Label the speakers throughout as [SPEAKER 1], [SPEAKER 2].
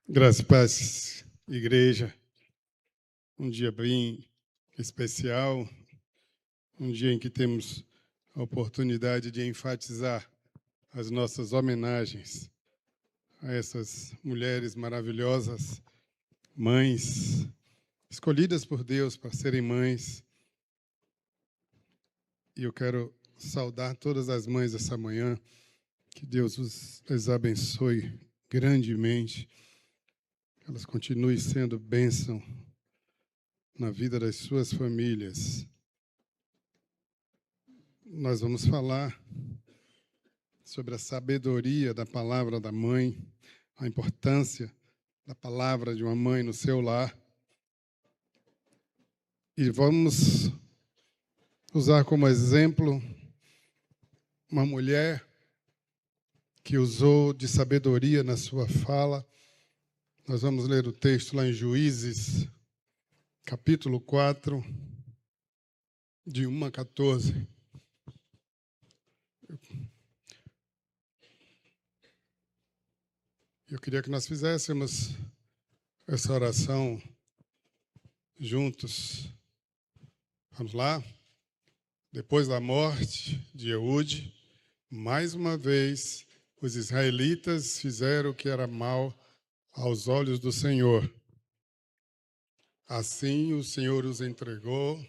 [SPEAKER 1] Graças e paz, igreja. Um dia bem especial, um dia em que temos a oportunidade de enfatizar as nossas homenagens a essas mulheres maravilhosas, mães, escolhidas por Deus para serem mães. E eu quero saudar todas as mães essa manhã, que Deus as abençoe grandemente, que elas continuem sendo bênção na vida das suas famílias. Nós vamos falar sobre a sabedoria da palavra da mãe, a importância da palavra de uma mãe no seu lar. E vamos usar como exemplo uma mulher que usou de sabedoria na sua fala. Nós vamos ler o texto lá em Juízes, capítulo 4, de 1 a 14. Eu queria que nós fizéssemos essa oração juntos. Vamos lá? Depois da morte de Eude, mais uma vez os israelitas fizeram o que era mal aos olhos do Senhor. Assim o Senhor os entregou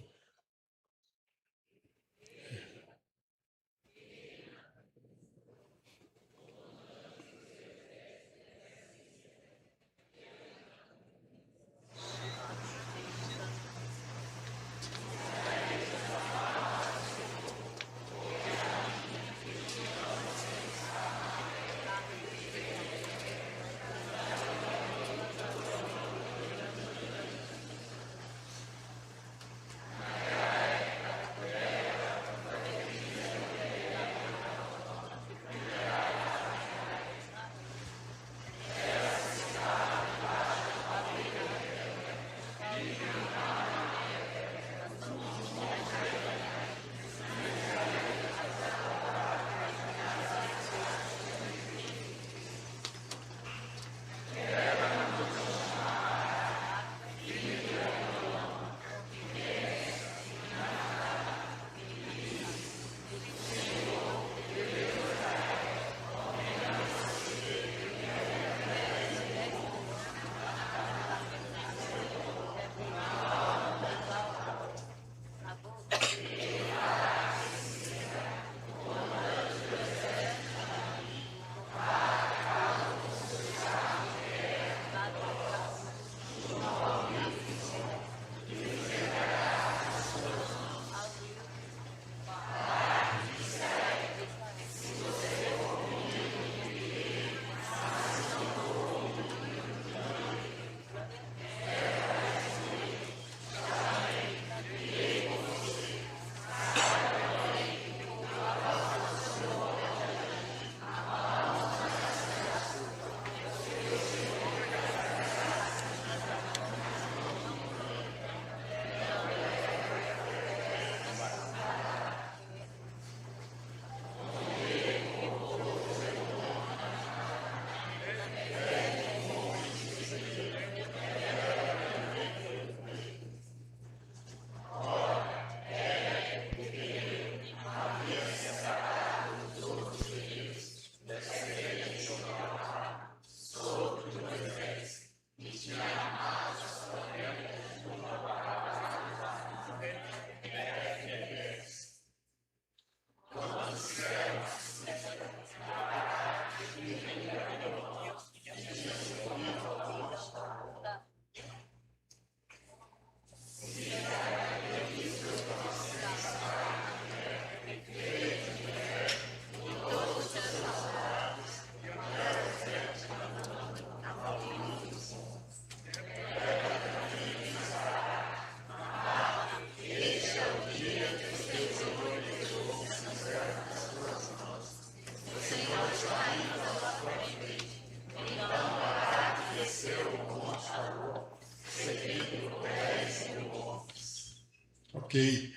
[SPEAKER 1] Ok.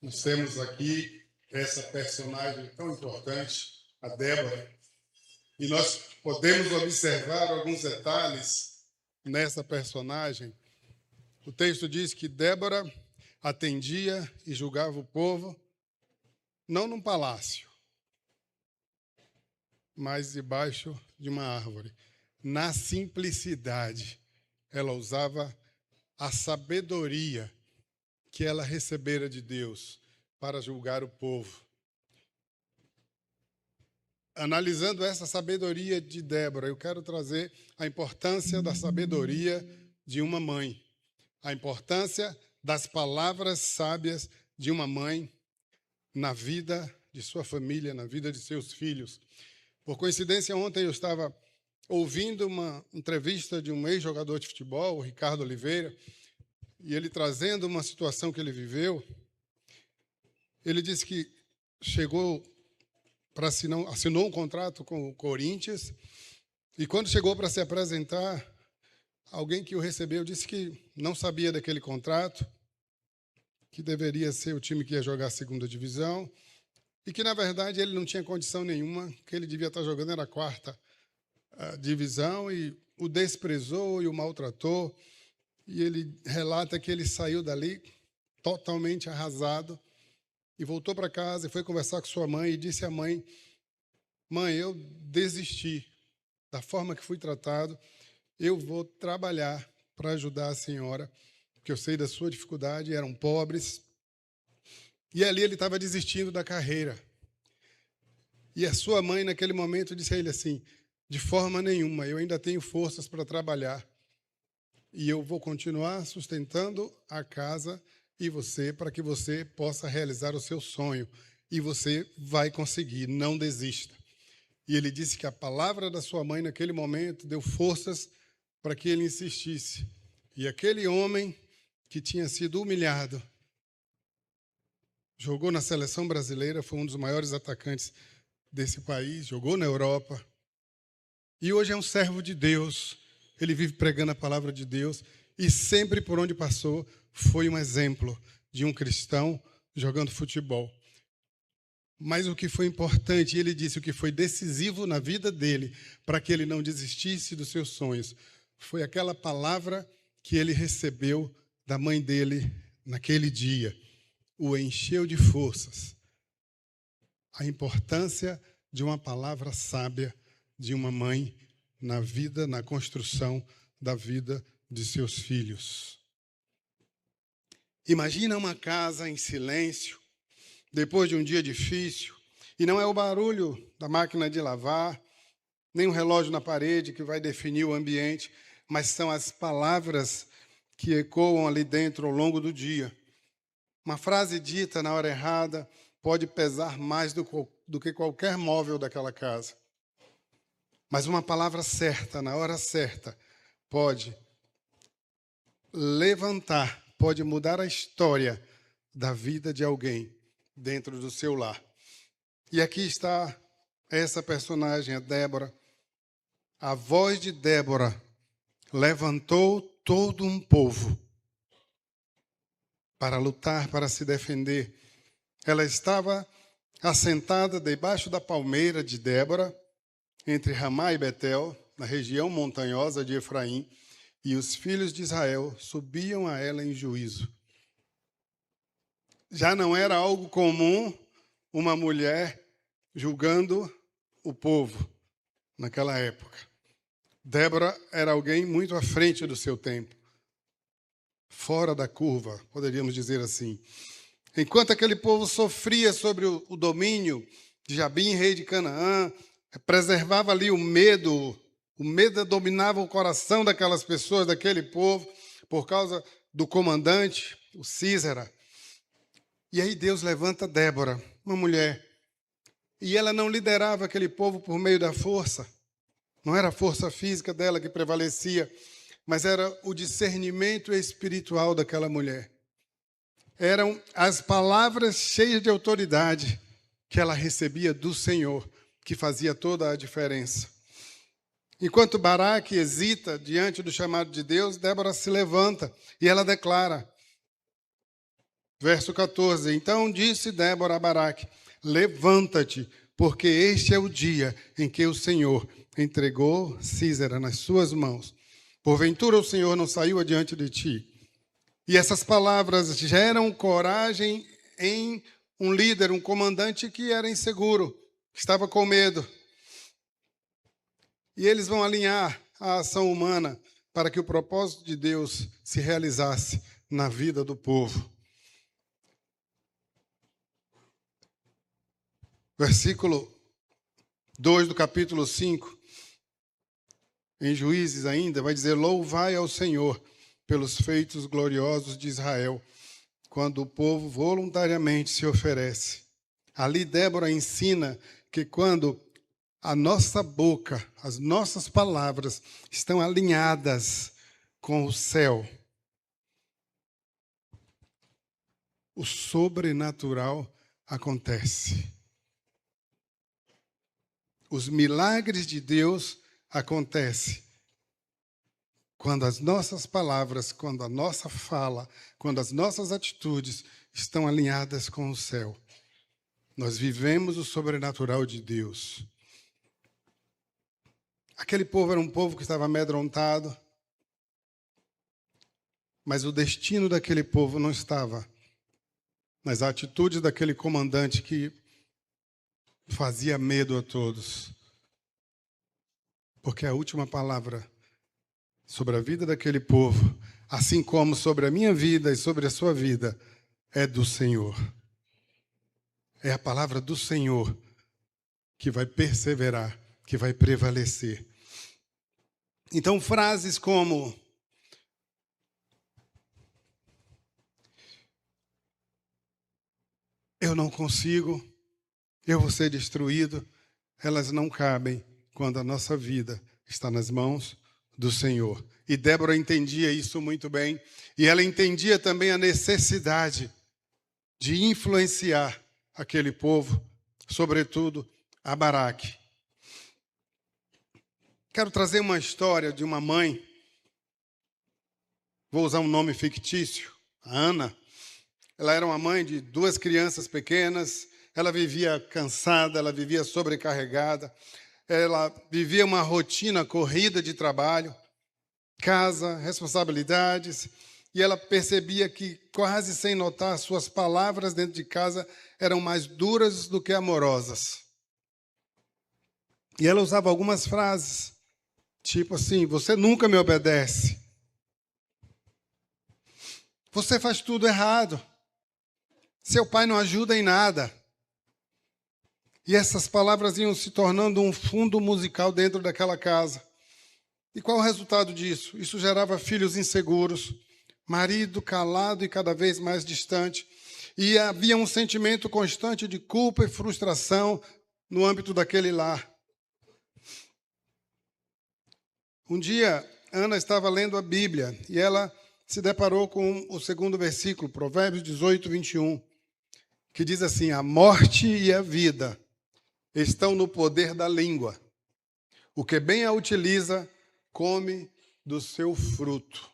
[SPEAKER 1] Nós temos aqui essa personagem tão importante, a Débora, E nós podemos observar alguns detalhes nessa personagem. O texto diz que Débora atendia e julgava o povo, não num palácio, mas debaixo de uma árvore. Na simplicidade, ela usava a sabedoria que ela recebera de Deus para julgar o povo. Analisando essa sabedoria de Débora, eu quero trazer a importância da sabedoria de uma mãe, a importância das palavras sábias de uma mãe na vida de sua família, na vida de seus filhos. Por coincidência, ontem eu estava ouvindo uma entrevista de um ex-jogador de futebol, o Ricardo Oliveira, e ele trazendo uma situação que ele viveu. Ele disse que assinou um contrato com o Corinthians, e quando chegou para se apresentar, alguém que o recebeu disse que não sabia daquele contrato, que deveria ser o time que ia jogar a segunda divisão, e que, na verdade, ele não tinha condição nenhuma, que ele devia estar jogando era a quarta divisão, e o desprezou e o maltratou. E ele relata que ele saiu dali totalmente arrasado e voltou para casa e foi conversar com sua mãe e disse à mãe: mãe, eu desisti da forma que fui tratado, eu vou trabalhar para ajudar a senhora, porque eu sei da sua dificuldade, eram pobres. E ali ele estava desistindo da carreira. E a sua mãe, naquele momento, disse a ele assim: de forma nenhuma, eu ainda tenho forças para trabalhar. E eu vou continuar sustentando a casa e você, para que você possa realizar o seu sonho. E você vai conseguir, não desista. E ele disse que a palavra da sua mãe, naquele momento, deu forças para que ele insistisse. E aquele homem que tinha sido humilhado, jogou na seleção brasileira, foi um dos maiores atacantes desse país, jogou na Europa. E hoje é um servo de Deus. Ele vive pregando a palavra de Deus e sempre por onde passou foi um exemplo de um cristão jogando futebol. Mas o que foi importante, ele disse, o que foi decisivo na vida dele para que ele não desistisse dos seus sonhos, foi aquela palavra que ele recebeu da mãe dele naquele dia. O encheu de forças. A importância de uma palavra sábia de uma mãe na vida, na construção da vida de seus filhos. Imagina uma casa em silêncio, depois de um dia difícil, e não é o barulho da máquina de lavar, nem um relógio na parede que vai definir o ambiente, mas são as palavras que ecoam ali dentro ao longo do dia. Uma frase dita na hora errada pode pesar mais do que qualquer móvel daquela casa. Mas uma palavra certa, na hora certa, pode levantar, pode mudar a história da vida de alguém dentro do seu lar. E aqui está essa personagem, a Débora. A voz de Débora levantou todo um povo para lutar, para se defender. Ela estava assentada debaixo da palmeira de Débora, entre Ramá e Betel, na região montanhosa de Efraim, e os filhos de Israel subiam a ela em juízo. Já não era algo comum uma mulher julgando o povo naquela época. Débora era alguém muito à frente do seu tempo, fora da curva, poderíamos dizer assim. Enquanto aquele povo sofria sobre o domínio de Jabim, rei de Canaã, preservava ali o medo dominava o coração daquelas pessoas, daquele povo, por causa do comandante, o Sísera. E aí Deus levanta Débora, uma mulher, e ela não liderava aquele povo por meio da força, não era a força física dela que prevalecia, mas era o discernimento espiritual daquela mulher. Eram as palavras cheias de autoridade que ela recebia do Senhor, que fazia toda a diferença. Enquanto Baraque hesita diante do chamado de Deus, Débora se levanta e ela declara. Verso 14. Então disse Débora a Baraque: levanta-te, porque este é o dia em que o Senhor entregou Císara nas suas mãos. Porventura o Senhor não saiu adiante de ti. E essas palavras geram coragem em um líder, um comandante que era inseguro, que estava com medo. E eles vão alinhar a ação humana para que o propósito de Deus se realizasse na vida do povo. Versículo 2 do capítulo 5, em Juízes ainda, vai dizer: louvai ao Senhor pelos feitos gloriosos de Israel, quando o povo voluntariamente se oferece. Ali Débora ensina que quando a nossa boca, as nossas palavras estão alinhadas com o céu, o sobrenatural acontece. Os milagres de Deus acontecem quando as nossas palavras, quando a nossa fala, quando as nossas atitudes estão alinhadas com o céu. Nós vivemos o sobrenatural de Deus. Aquele povo era um povo que estava amedrontado, mas o destino daquele povo não estava nas atitudes daquele comandante que fazia medo a todos. Porque a última palavra sobre a vida daquele povo, assim como sobre a minha vida e sobre a sua vida, é do Senhor. É a palavra do Senhor que vai perseverar, que vai prevalecer. Então, frases como: eu não consigo, eu vou ser destruído, elas não cabem quando a nossa vida está nas mãos do Senhor. E Débora entendia isso muito bem, e ela entendia também a necessidade de influenciar aquele povo, sobretudo a Baraque. Quero trazer uma história de uma mãe, vou usar um nome fictício, a Ana. Ela era uma mãe de 2 crianças pequenas, ela vivia cansada, ela vivia sobrecarregada, ela vivia uma rotina corrida de trabalho, casa, responsabilidades, e ela percebia que, quase sem notar, suas palavras dentro de casa eram mais duras do que amorosas. E ela usava algumas frases, tipo assim: você nunca me obedece. Você faz tudo errado. Seu pai não ajuda em nada. E essas palavras iam se tornando um fundo musical dentro daquela casa. E qual o resultado disso? Isso gerava filhos inseguros, marido calado e cada vez mais distante. E havia um sentimento constante de culpa e frustração no âmbito daquele lar. Um dia, Ana estava lendo a Bíblia e ela se deparou com o 2º versículo, Provérbios 18, 21, que diz assim: a morte e a vida estão no poder da língua. O que bem a utiliza, come do seu fruto.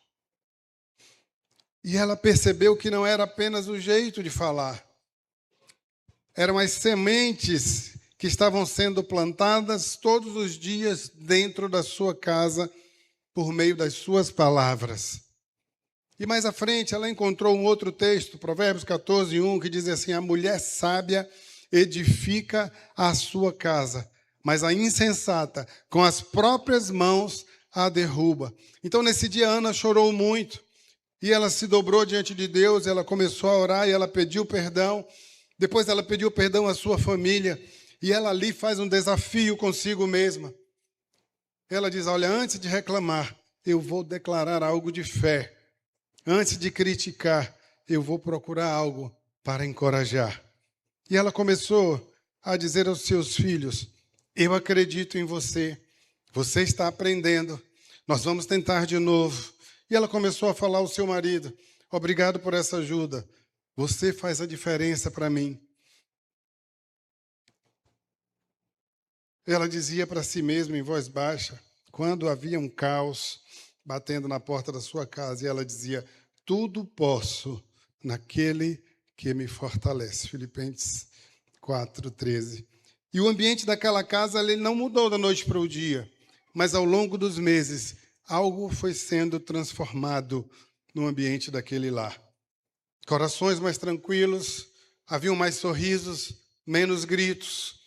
[SPEAKER 1] E ela percebeu que não era apenas o jeito de falar. Eram as sementes que estavam sendo plantadas todos os dias dentro da sua casa por meio das suas palavras. E mais à frente ela encontrou um outro texto, Provérbios 14, 1, que diz assim: a mulher sábia edifica a sua casa, mas a insensata com as próprias mãos a derruba. Então nesse dia Ana chorou muito. E ela se dobrou diante de Deus, ela começou a orar e ela pediu perdão. Depois ela pediu perdão à sua família. E ela ali faz um desafio consigo mesma. Ela diz: olha, antes de reclamar, eu vou declarar algo de fé. Antes de criticar, eu vou procurar algo para encorajar. E ela começou a dizer aos seus filhos: eu acredito em você. Você está aprendendo. Nós vamos tentar de novo. E ela começou a falar ao seu marido: obrigado por essa ajuda. Você faz a diferença para mim. Ela dizia para si mesma em voz baixa, quando havia um caos batendo na porta da sua casa, e ela dizia: tudo posso naquele que me fortalece. Filipenses 4:13. E o ambiente daquela casa ele não mudou da noite para o dia, mas ao longo dos meses, algo foi sendo transformado no ambiente daquele lar. Corações mais tranquilos, haviam mais sorrisos, menos gritos.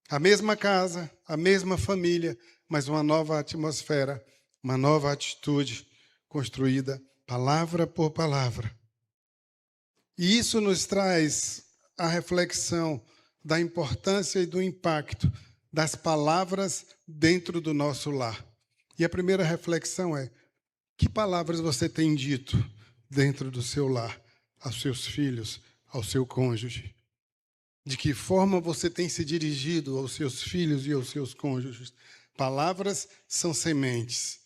[SPEAKER 1] A mesma casa, a mesma família, mas uma nova atmosfera, uma nova atitude construída palavra por palavra. E isso nos traz a reflexão da importância e do impacto das palavras dentro do nosso lar. E a primeira reflexão é: que palavras você tem dito dentro do seu lar, aos seus filhos, ao seu cônjuge? De que forma você tem se dirigido aos seus filhos e aos seus cônjuges? Palavras são sementes.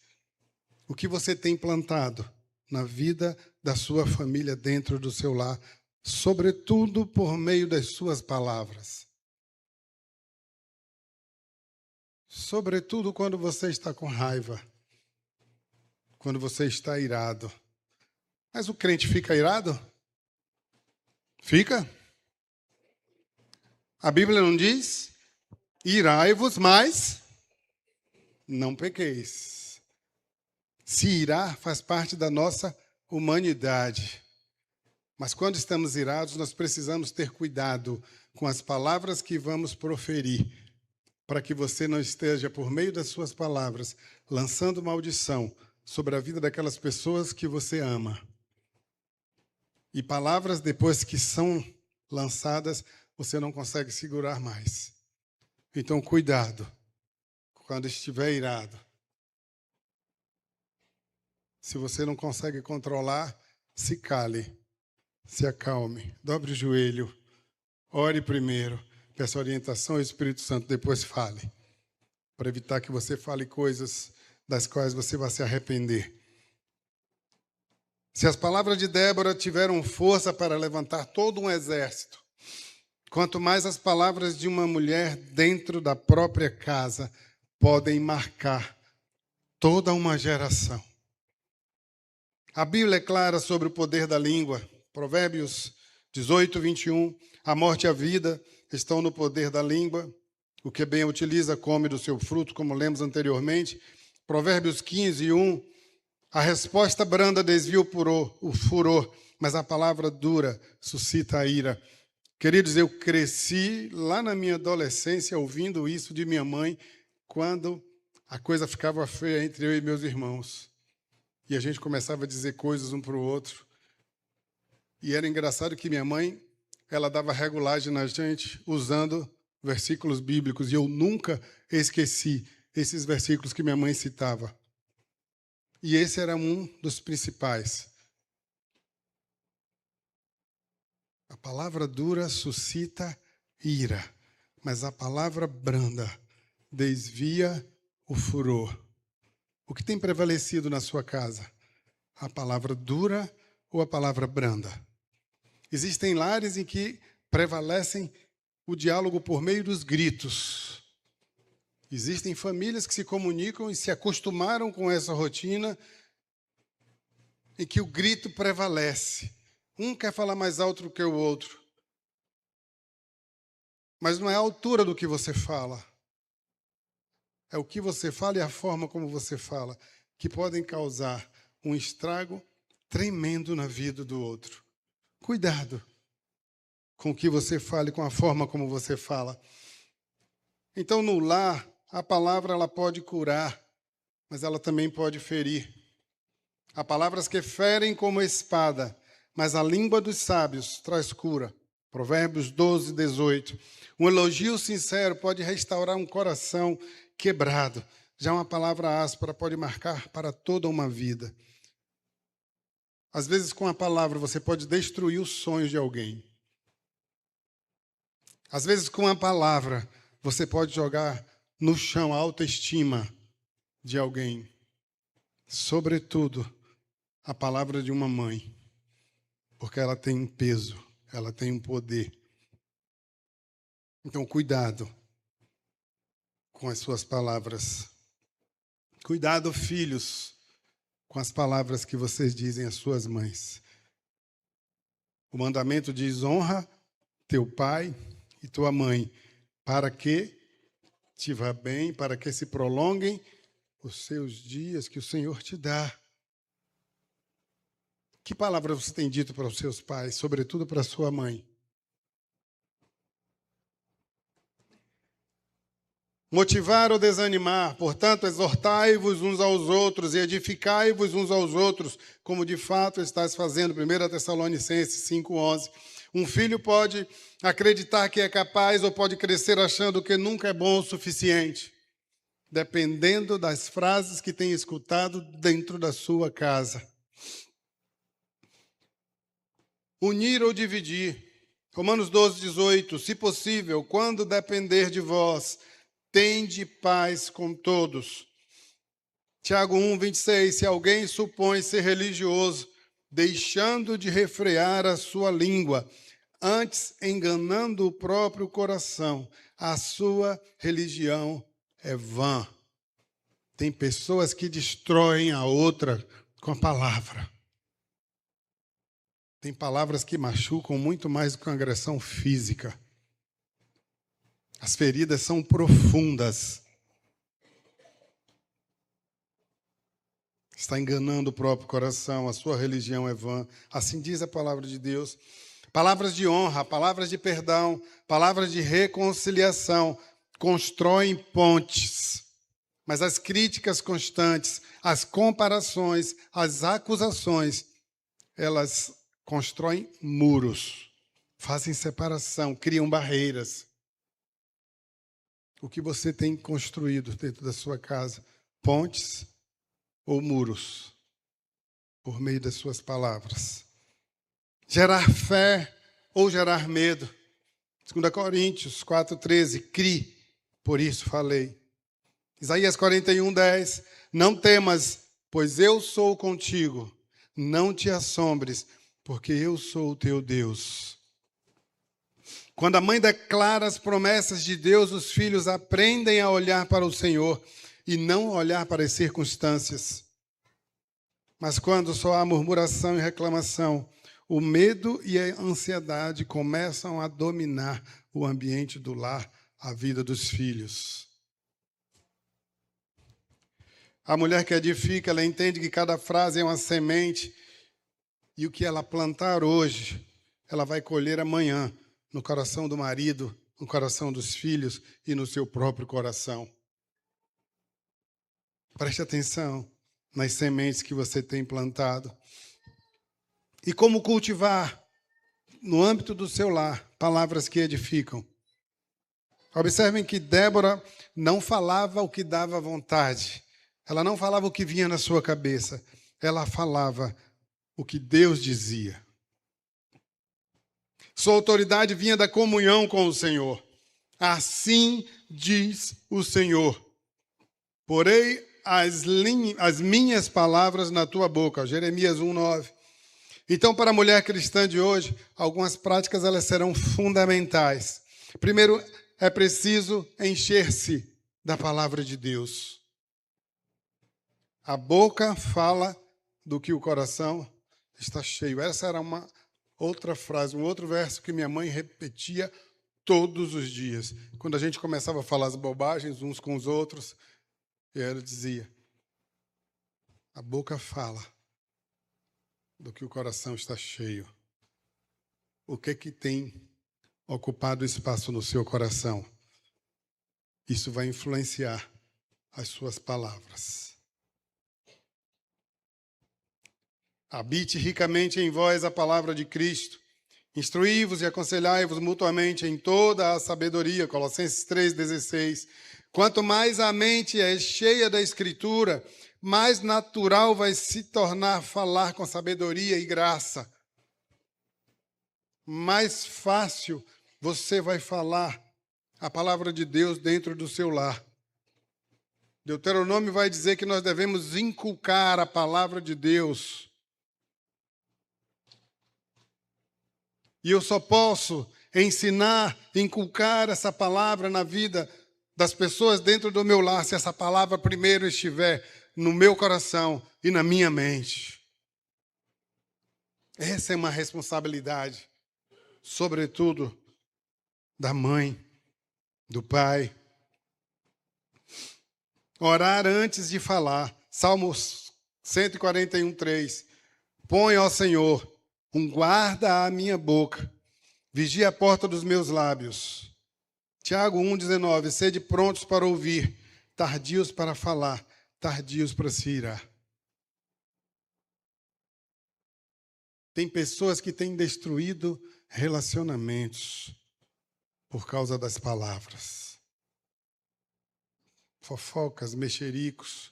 [SPEAKER 1] O que você tem plantado na vida da sua família dentro do seu lar, sobretudo por meio das suas palavras. Sobretudo quando você está com raiva, quando você está irado. Mas o crente fica irado? Fica? A Bíblia não diz? Irai-vos, mas não pequeis. Se irar faz parte da nossa humanidade. Mas quando estamos irados, nós precisamos ter cuidado com as palavras que vamos proferir, para que você não esteja, por meio das suas palavras, lançando maldição sobre a vida daquelas pessoas que você ama. E palavras, depois que são lançadas, você não consegue segurar mais. Então, cuidado quando estiver irado. Se você não consegue controlar, se cale, se acalme, dobre o joelho, ore primeiro, peça orientação ao Espírito Santo, depois fale, para evitar que você fale coisas das quais você vai se arrepender. Se as palavras de Débora tiveram força para levantar todo um exército, quanto mais as palavras de uma mulher dentro da própria casa podem marcar toda uma geração. A Bíblia é clara sobre o poder da língua. Provérbios 18, 21. A morte e a vida estão no poder da língua. O que bem utiliza come do seu fruto, como lemos anteriormente. Provérbios 15, 1. A resposta branda desvia o furor, mas a palavra dura suscita a ira. Queridos, eu cresci lá na minha adolescência ouvindo isso de minha mãe, quando a coisa ficava feia entre eu e meus irmãos. E a gente começava a dizer coisas um para o outro. E era engraçado que minha mãe, ela dava regulagem na gente usando versículos bíblicos. E eu nunca esqueci esses versículos que minha mãe citava. E esse era um dos principais. A palavra dura suscita ira, mas a palavra branda desvia o furor. O que tem prevalecido na sua casa? A palavra dura ou a palavra branda? Existem lares em que prevalecem o diálogo por meio dos gritos. Existem famílias que se comunicam e se acostumaram com essa rotina em que o grito prevalece. Um quer falar mais alto do que o outro. Mas não é a altura do que você fala. É o que você fala e a forma como você fala que podem causar um estrago tremendo na vida do outro. Cuidado com o que você fala e com a forma como você fala. Então, no lar, a palavra ela pode curar, mas ela também pode ferir. Há palavras que ferem como espada, mas a língua dos sábios traz cura. Provérbios 12, 18. Um elogio sincero pode restaurar um coração quebrado. Já uma palavra áspera pode marcar para toda uma vida. Às vezes, com a palavra, você pode destruir os sonhos de alguém. Às vezes, com a palavra, você pode jogar no chão a autoestima de alguém. Sobretudo, a palavra de uma mãe. Porque ela tem um peso, ela tem um poder. Então, cuidado com as suas palavras. Cuidado, filhos, com as palavras que vocês dizem às suas mães. O mandamento diz: honra teu pai e tua mãe, para que te vá bem, para que se prolonguem os seus dias que o Senhor te dá. Que palavra você tem dito para os seus pais, sobretudo para a sua mãe? Motivar ou desanimar, portanto, exortai-vos uns aos outros e edificai-vos uns aos outros, como de fato estás fazendo. 1 Tessalonicenses 5:11. Um filho pode acreditar que é capaz ou pode crescer achando que nunca é bom o suficiente, dependendo das frases que tem escutado dentro da sua casa. Unir ou dividir. Romanos 12:18. Se possível, quando depender de vós, tende paz com todos. Tiago 1:26. Se alguém supõe ser religioso, deixando de refrear a sua língua, antes enganando o próprio coração, a sua religião é vã. Tem pessoas que destroem a outra com a palavra. Tem palavras que machucam muito mais do que uma agressão física. As feridas são profundas. Está enganando o próprio coração, a sua religião é vã. Assim diz a palavra de Deus. Palavras de honra, palavras de perdão, palavras de reconciliação constroem pontes. Mas as críticas constantes, as comparações, as acusações, elas constroem muros, fazem separação, criam barreiras. O que você tem construído dentro da sua casa? Pontes ou muros? Por meio das suas palavras. Gerar fé ou gerar medo? 2 Coríntios 4:13. Cri, por isso falei. Isaías 41:10. Não temas, pois eu sou contigo. Não te assombres, porque eu sou o teu Deus. Quando a mãe declara as promessas de Deus, os filhos aprendem a olhar para o Senhor e não olhar para as circunstâncias. Mas quando só há murmuração e reclamação, o medo e a ansiedade começam a dominar o ambiente do lar, a vida dos filhos. A mulher que edifica, ela entende que cada frase é uma semente e o que ela plantar hoje, ela vai colher amanhã no coração do marido, no coração dos filhos e no seu próprio coração. Preste atenção nas sementes que você tem plantado. E como cultivar, no âmbito do seu lar, palavras que edificam. Observem que Débora não falava o que dava vontade. Ela não falava o que vinha na sua cabeça. Ela falava o que Deus dizia. Sua autoridade vinha da comunhão com o Senhor. Assim diz o Senhor. Porei as minhas palavras na tua boca. Jeremias 1:9. Então, para a mulher cristã de hoje, algumas práticas elas serão fundamentais. Primeiro, é preciso encher-se da palavra de Deus. A boca fala do que o coração está cheio. Essa era uma outra frase, um outro verso que minha mãe repetia todos os dias. Quando a gente começava a falar as bobagens uns com os outros, ela dizia: a boca fala do que o coração está cheio. O que tem ocupado espaço no seu coração? Isso vai influenciar as suas palavras. Habite ricamente em vós a palavra de Cristo. Instruí-vos e aconselhai-vos mutuamente em toda a sabedoria. Colossenses 3:16. Quanto mais a mente é cheia da Escritura, mais natural vai se tornar falar com sabedoria e graça. Mais fácil você vai falar a palavra de Deus dentro do seu lar. Deuteronômio vai dizer que nós devemos inculcar a palavra de Deus. E eu só posso ensinar, inculcar essa palavra na vida das pessoas dentro do meu lar, se essa palavra primeiro estiver no meu coração e na minha mente. Essa é uma responsabilidade, sobretudo, da mãe. do Pai. Orar antes de falar. Salmos 141, 3. Põe, ó Senhor, um guarda à minha boca, vigia a porta dos meus lábios. Tiago 1,19. Sede prontos para ouvir, tardios para falar, tardios para se irar. Tem pessoas que têm destruído relacionamentos por causa das palavras. Fofocas, mexericos,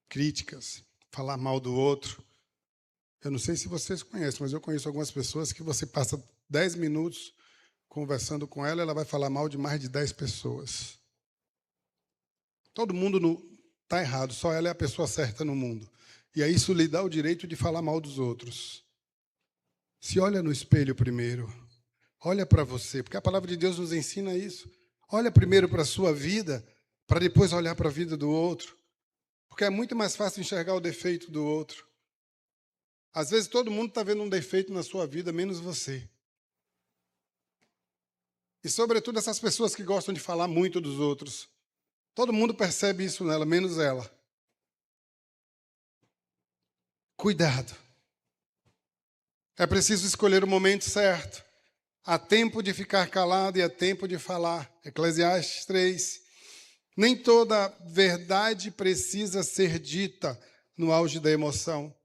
[SPEAKER 1] críticas, falar mal do outro. Eu não sei se vocês conhecem, mas eu conheço algumas pessoas que você passa 10 minutos conversando com ela, ela vai falar mal de mais de 10 pessoas. Todo mundo está errado, só ela é a pessoa certa no mundo. E aí isso lhe dá o direito de falar mal dos outros. Se olha no espelho primeiro, olha para você, porque a palavra de Deus nos ensina isso. Olha primeiro para a sua vida, para depois olhar para a vida do outro. Porque é muito mais fácil enxergar o defeito do outro. Às vezes todo mundo está vendo um defeito na sua vida, menos você. E sobretudo essas pessoas que gostam de falar muito dos outros. Todo mundo percebe isso nela, menos ela. Cuidado. É preciso escolher o momento certo. Há tempo de ficar calado e há tempo de falar. Eclesiastes 3. Nem toda verdade precisa ser dita no auge da emoção.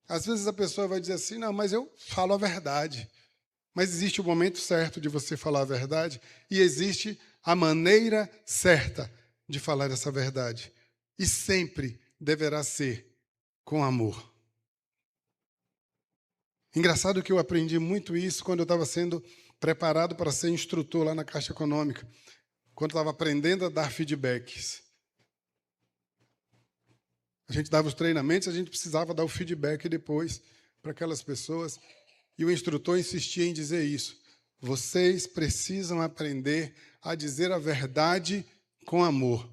[SPEAKER 1] Às vezes a pessoa vai dizer assim, não, mas eu falo a verdade. Mas existe o momento certo de você falar a verdade e existe a maneira certa de falar essa verdade. E sempre deverá ser com amor. Engraçado que eu aprendi muito isso quando eu estava sendo preparado para ser instrutor lá na Caixa Econômica, quando eu estava aprendendo a dar feedbacks. A gente dava os treinamentos, a gente precisava dar o feedback depois para aquelas pessoas. E o instrutor insistia em dizer isso. Vocês precisam aprender a dizer a verdade com amor.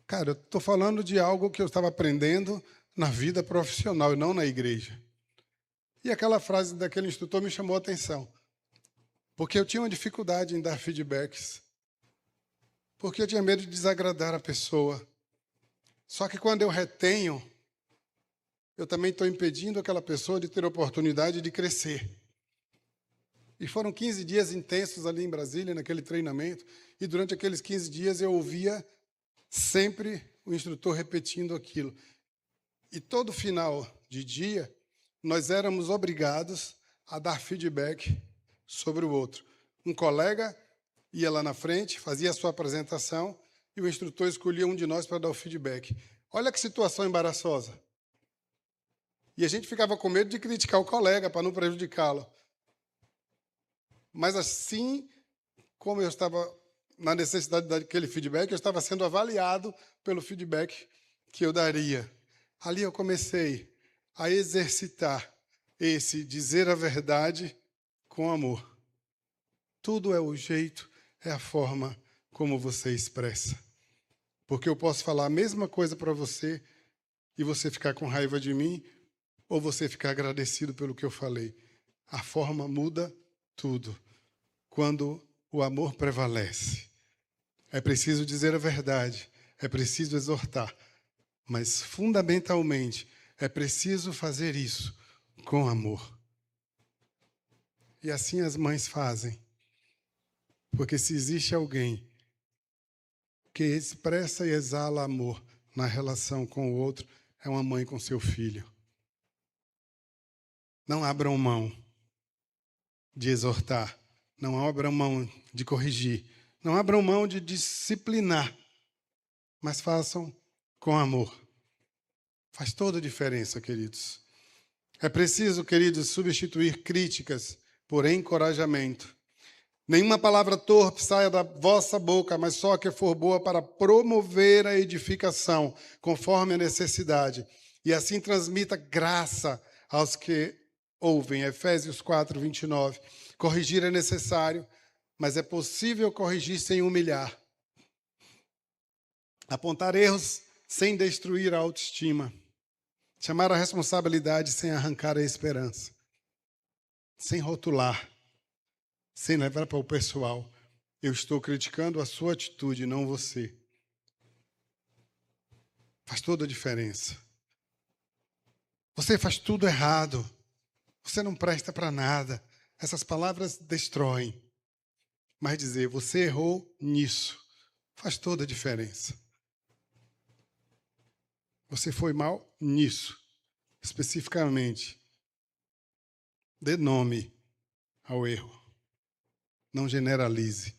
[SPEAKER 1] Cara, eu estou falando de algo que eu estava aprendendo na vida profissional e não na igreja. E aquela frase daquele instrutor me chamou a atenção. Porque eu tinha uma dificuldade em dar feedbacks. Porque eu tinha medo de desagradar a pessoa. Só que quando eu retenho, eu também estou impedindo aquela pessoa de ter oportunidade de crescer. E foram 15 dias intensos ali em Brasília, naquele treinamento, e durante aqueles 15 dias eu ouvia sempre o instrutor repetindo aquilo. E todo final de dia, nós éramos obrigados a dar feedback sobre o outro. Um colega ia lá na frente, fazia a sua apresentação, e o instrutor escolhia um de nós para dar o feedback. Olha que situação embaraçosa. E a gente ficava com medo de criticar o colega para não prejudicá-lo. Mas assim como eu estava na necessidade daquele feedback, eu estava sendo avaliado pelo feedback que eu daria. Ali eu comecei a exercitar esse dizer a verdade com amor. Tudo é o jeito, é a forma como você expressa. Porque eu posso falar a mesma coisa para você e você ficar com raiva de mim, ou você ficar agradecido pelo que eu falei. A forma muda tudo. Quando o amor prevalece. É preciso dizer a verdade, é preciso exortar, mas fundamentalmente é preciso fazer isso com amor. E assim as mães fazem. Porque se existe alguém que expressa e exala amor na relação com o outro, é uma mãe com seu filho. Não abram mão de exortar, não abram mão de corrigir, não abram mão de disciplinar, mas façam com amor. Faz toda a diferença, queridos. É preciso, queridos, substituir críticas por encorajamento. Nenhuma palavra torpe saia da vossa boca, mas só a que for boa para promover a edificação, conforme a necessidade. E assim transmita graça aos que ouvem. Efésios 4, 29. Corrigir é necessário, mas é possível corrigir sem humilhar. Apontar erros sem destruir a autoestima. Chamar a responsabilidade sem arrancar a esperança. Sem rotular. sem levar para o pessoal. Eu estou criticando a sua atitude, não você. Faz toda a diferença. Você faz tudo errado. Você não presta para nada. Essas palavras destroem. Mas dizer, você errou nisso, faz toda a diferença. Você foi mal nisso, especificamente. Dê nome ao erro. Não generalize.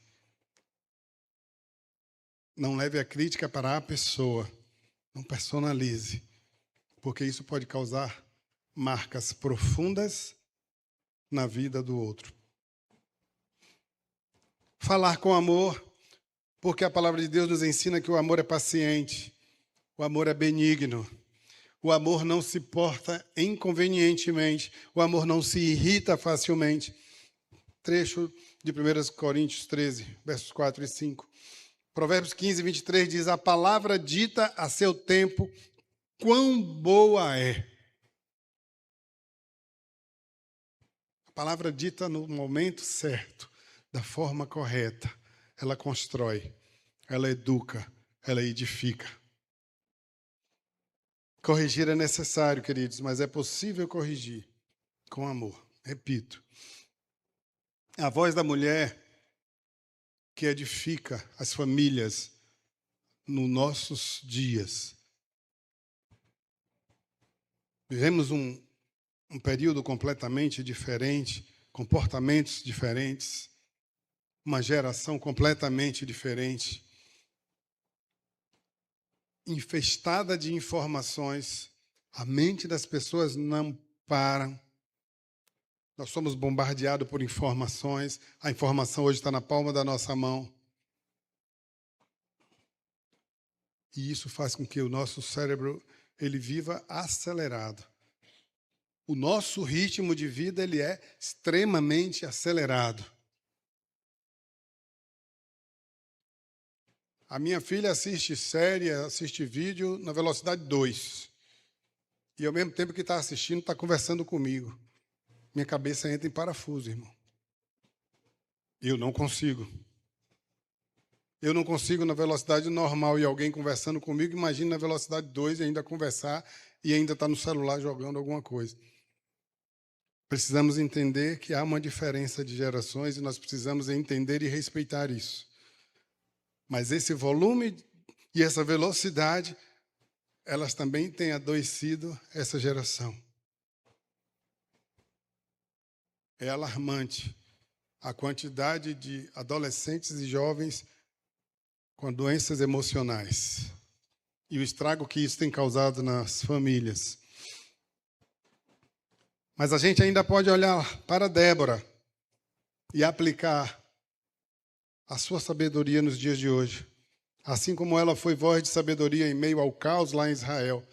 [SPEAKER 1] Não leve a crítica para a pessoa. Não personalize. Porque isso pode causar marcas profundas na vida do outro. Falar com amor, porque a palavra de Deus nos ensina que o amor é paciente, o amor é benigno, o amor não se porta inconvenientemente, o amor não se irrita facilmente. Trecho de 1 Coríntios 13, versos 4 e 5. Provérbios 15, 23 diz, a palavra dita a seu tempo, quão boa é. A palavra dita no momento certo, da forma correta, ela constrói, ela educa, ela edifica. Corrigir é necessário, queridos, mas é possível corrigir com amor. Repito, a voz da mulher que edifica as famílias nos nossos dias. Vivemos um período completamente diferente, comportamentos diferentes, uma geração completamente diferente, infestada de informações, a mente das pessoas não para. Nós somos bombardeados por informações, a informação hoje está na palma da nossa mão. E isso faz com que o nosso cérebro ele viva acelerado. O nosso ritmo de vida ele é extremamente acelerado. A minha filha assiste série, assiste vídeo na velocidade 2. E ao mesmo tempo que está assistindo, está conversando comigo. Minha cabeça entra em parafuso, irmão. Eu não consigo. Eu não consigo na velocidade normal e alguém conversando comigo, imagine na velocidade 2 e ainda conversar e ainda estar no celular jogando alguma coisa. Precisamos entender que há uma diferença de gerações e nós precisamos entender e respeitar isso. Mas esse volume e essa velocidade, elas também têm adoecido essa geração. É alarmante a quantidade de adolescentes e jovens com doenças emocionais e o estrago que isso tem causado nas famílias. Mas a gente ainda pode olhar para Débora e aplicar a sua sabedoria nos dias de hoje. Assim como ela foi voz de sabedoria em meio ao caos lá em Israel,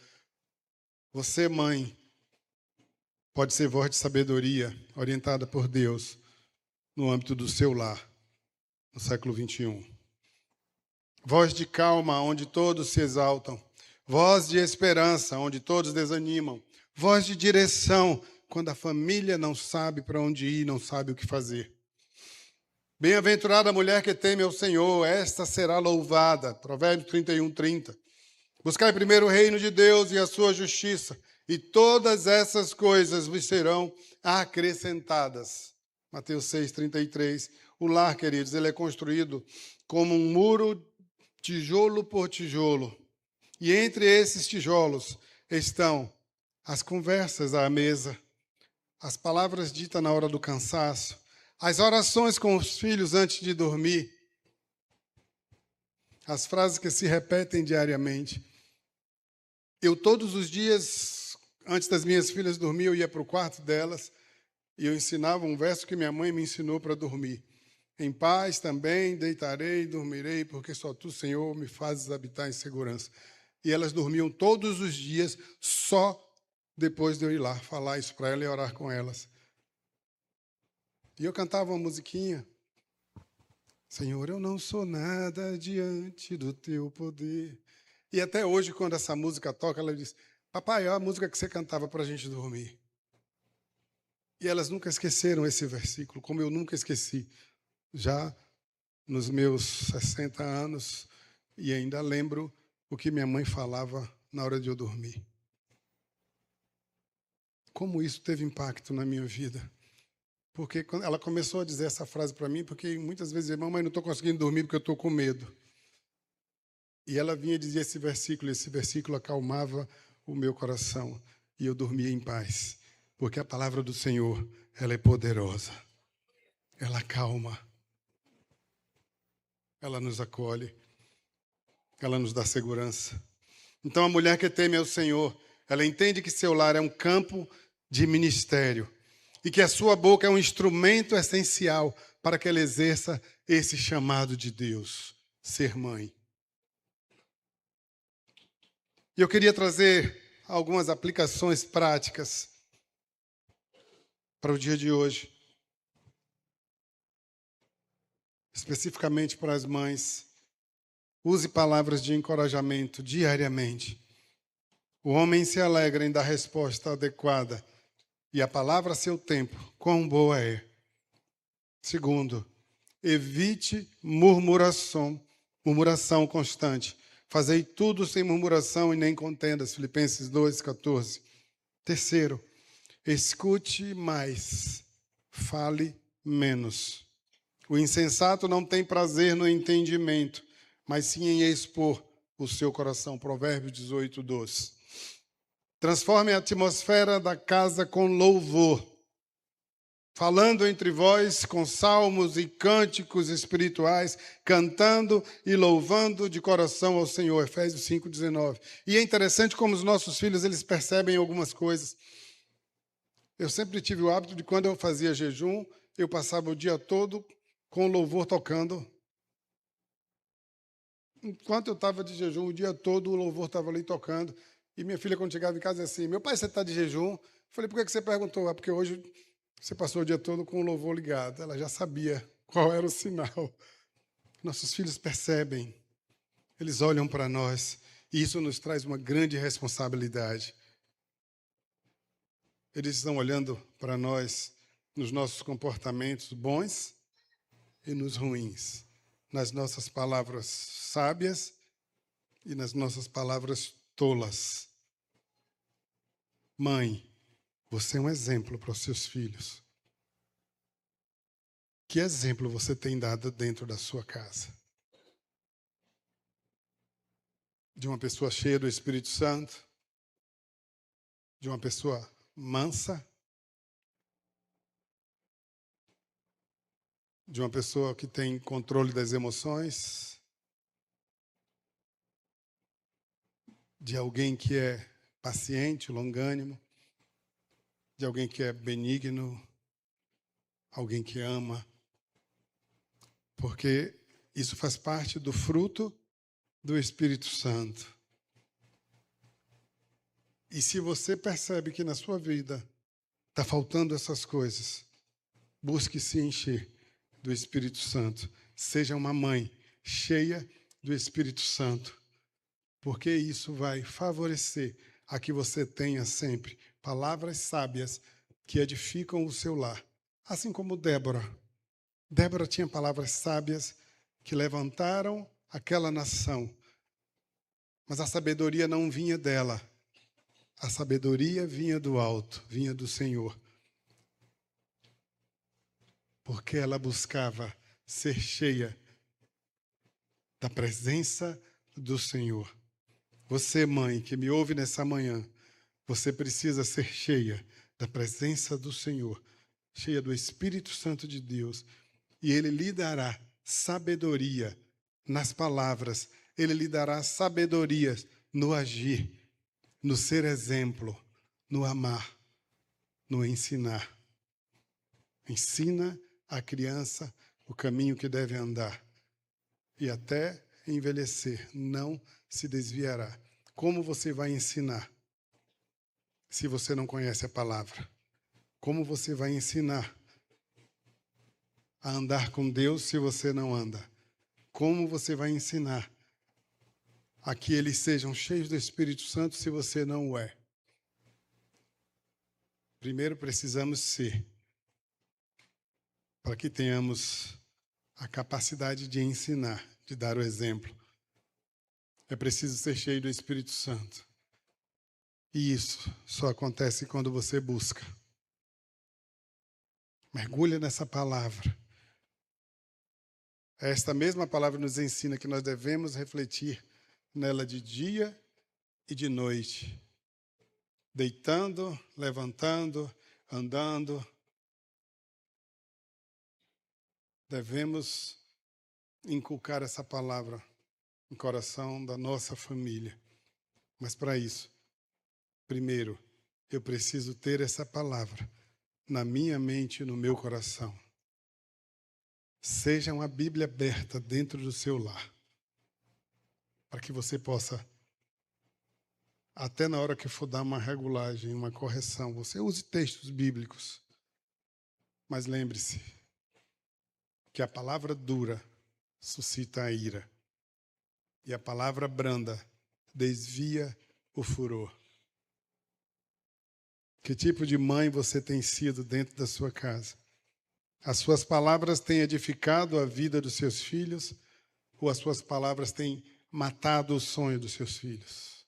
[SPEAKER 1] você, mãe, pode ser voz de sabedoria orientada por Deus no âmbito do seu lar, no século 21. Voz de calma, onde todos se exaltam. Voz de esperança, onde todos desanimam. Voz de direção, quando a família não sabe para onde ir, não sabe o que fazer. Bem-aventurada a mulher que teme ao Senhor, esta será louvada. Provérbios 31, 30. Buscai primeiro o reino de Deus e a sua justiça, e todas essas coisas vos serão acrescentadas. Mateus 6, 33. O lar, queridos, ele é construído como um muro, tijolo por tijolo. E entre esses tijolos estão as conversas à mesa, as palavras ditas na hora do cansaço, as orações com os filhos antes de dormir, as frases que se repetem diariamente. Eu, todos os dias, antes das minhas filhas dormir, eu ia para o quarto delas e eu ensinava um verso que minha mãe me ensinou para dormir. Em paz também deitarei e dormirei, porque só tu, Senhor, me fazes habitar em segurança. E elas dormiam todos os dias, só depois de eu ir lá falar isso para elas e orar com elas. E eu cantava uma musiquinha. Senhor, eu não sou nada diante do teu poder. E até hoje, quando essa música toca, ela diz, papai, é a música que você cantava para a gente dormir. E elas nunca esqueceram esse versículo, como eu nunca esqueci. Já nos meus 60 anos, e ainda lembro o que minha mãe falava na hora de eu dormir. Como isso teve impacto na minha vida. Porque quando ela começou a dizer essa frase para mim, porque muitas vezes eu dizia, mamãe, não estou conseguindo dormir porque eu estou com medo. E ela vinha dizer esse versículo acalmava o meu coração, e eu dormia em paz. Porque a palavra do Senhor, ela é poderosa. Ela acalma. Ela nos acolhe. Ela nos dá segurança. Então, a mulher que teme ao Senhor, ela entende que seu lar é um campo de ministério e que a sua boca é um instrumento essencial para que ela exerça esse chamado de Deus, ser mãe. E eu queria trazer algumas aplicações práticas para o dia de hoje, especificamente para as mães. Use palavras de encorajamento diariamente. O homem se alegra em dar resposta adequada, e a palavra a seu tempo, quão boa é. Segundo, evite murmuração constante. Fazei tudo sem murmuração e nem contendas. Filipenses 2:14. Terceiro, escute mais, fale menos. O insensato não tem prazer no entendimento, mas sim em expor o seu coração. Provérbios 18:12. Transforme a atmosfera da casa com louvor, falando entre vós com salmos e cânticos espirituais, cantando e louvando de coração ao Senhor. Efésios 5:19. E é interessante como os nossos filhos, eles percebem algumas coisas. Eu sempre tive o hábito de, quando eu fazia jejum, eu passava o dia todo com o louvor tocando. Enquanto eu estava de jejum, o dia todo o louvor estava ali tocando. E minha filha, quando chegava em casa, dizia assim, meu pai, você está de jejum? Eu falei, por que você perguntou? É porque hoje você passou o dia todo com o louvor ligado. Ela já sabia qual era o sinal. Nossos filhos percebem, eles olham para nós, e isso nos traz uma grande responsabilidade. Eles estão olhando para nós nos nossos comportamentos bons e nos ruins, nas nossas palavras sábias e nas nossas palavras tolas. Mãe, você é um exemplo para os seus filhos. Que exemplo você tem dado dentro da sua casa? De uma pessoa cheia do Espírito Santo? De uma pessoa mansa? De uma pessoa que tem controle das emoções? De alguém que é paciente, longânimo? De alguém que é benigno? Alguém que ama? Porque isso faz parte do fruto do Espírito Santo. E se você percebe que na sua vida está faltando essas coisas, busque se encher do Espírito Santo. Seja uma mãe cheia do Espírito Santo, porque isso vai favorecer a que você tenha sempre palavras sábias que edificam o seu lar. Assim como Débora. Débora tinha palavras sábias que levantaram aquela nação. Mas a sabedoria não vinha dela. A sabedoria vinha do alto, vinha do Senhor. Porque ela buscava ser cheia da presença do Senhor. Você, mãe, que me ouve nessa manhã, você precisa ser cheia da presença do Senhor, cheia do Espírito Santo de Deus, e Ele lhe dará sabedoria nas palavras, Ele lhe dará sabedoria no agir, no ser exemplo, no amar, no ensinar. Ensina a criança o caminho que deve andar, e até envelhecer não se desviará. Como você vai ensinar se você não conhece a palavra? Como você vai ensinar a andar com Deus se você não anda? Como você vai ensinar a que eles sejam cheios do Espírito Santo se você não o é? Primeiro precisamos ser para que tenhamos a capacidade de ensinar, de dar o exemplo. É preciso ser cheio do Espírito Santo. E isso só acontece quando você busca. Mergulha nessa palavra. Esta mesma palavra nos ensina que nós devemos refletir nela de dia e de noite. Deitando, levantando, andando. Devemos inculcar essa palavra no coração da nossa família. Mas para isso, primeiro, eu preciso ter essa palavra na minha mente e no meu coração. Seja uma Bíblia aberta dentro do seu lar, para que você possa, até na hora que for dar uma regulagem, uma correção, você use textos bíblicos. Mas lembre-se que a palavra dura suscita a ira e a palavra branda desvia o furor. Que tipo de mãe você tem sido dentro da sua casa? As suas palavras têm edificado a vida dos seus filhos ou as suas palavras têm matado o sonho dos seus filhos?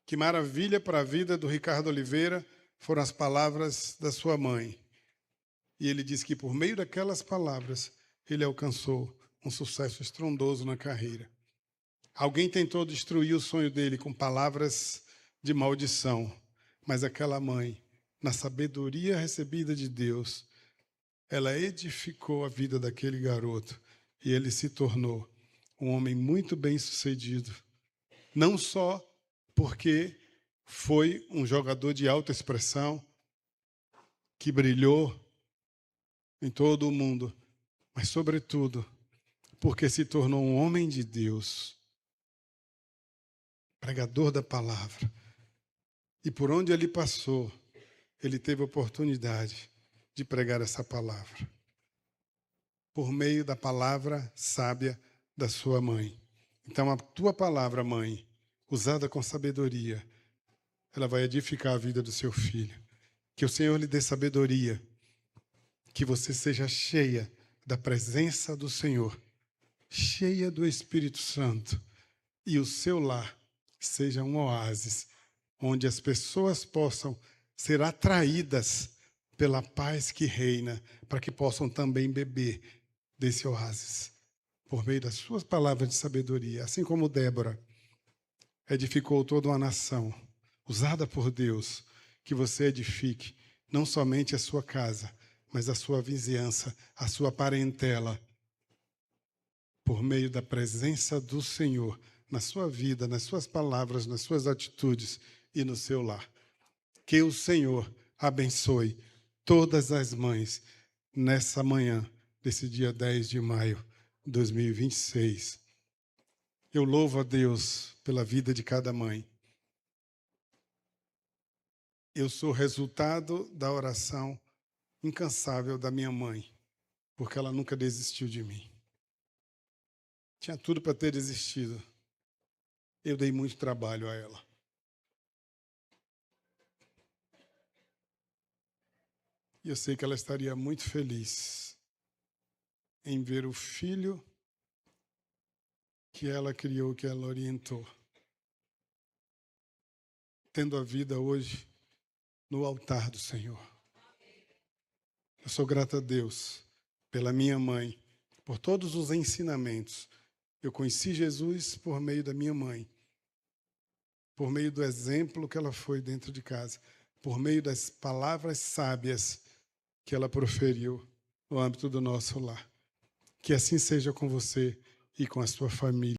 [SPEAKER 1] Que maravilha para a vida do Ricardo Oliveira foram as palavras da sua mãe. E ele diz que por meio daquelas palavras ele alcançou um sucesso estrondoso na carreira. Alguém tentou destruir o sonho dele com palavras de maldição, mas aquela mãe, na sabedoria recebida de Deus, ela edificou a vida daquele garoto e ele se tornou um homem muito bem-sucedido. Não só porque foi um jogador de alta expressão que brilhou em todo o mundo, mas, sobretudo, porque se tornou um homem de Deus, pregador da palavra. E por onde ele passou, ele teve a oportunidade de pregar essa palavra. Por meio da palavra sábia da sua mãe. Então, a tua palavra, mãe, usada com sabedoria, ela vai edificar a vida do seu filho. Que o Senhor lhe dê sabedoria. Que você seja cheia da presença do Senhor, cheia do Espírito Santo, e o seu lar seja um oásis, onde as pessoas possam ser atraídas pela paz que reina, para que possam também beber desse oásis, por meio das suas palavras de sabedoria, assim como Débora edificou toda uma nação, usada por Deus, que você edifique não somente a sua casa, mas a sua vizinhança, a sua parentela, por meio da presença do Senhor na sua vida, nas suas palavras, nas suas atitudes e no seu lar. Que o Senhor abençoe todas as mães nessa manhã, desse dia 10 de maio de 2026. Eu louvo a Deus pela vida de cada mãe. Eu sou resultado da oração incansável da minha mãe, porque ela nunca desistiu de mim. Tinha tudo para ter desistido. Eu dei muito trabalho a ela. E eu sei que ela estaria muito feliz em ver o filho que ela criou, que ela orientou, tendo a vida hoje no altar do Senhor. Eu sou grato a Deus pela minha mãe, por todos os ensinamentos. Eu conheci Jesus por meio da minha mãe, por meio do exemplo que ela foi dentro de casa, por meio das palavras sábias que ela proferiu no âmbito do nosso lar. Que assim seja com você e com a sua família.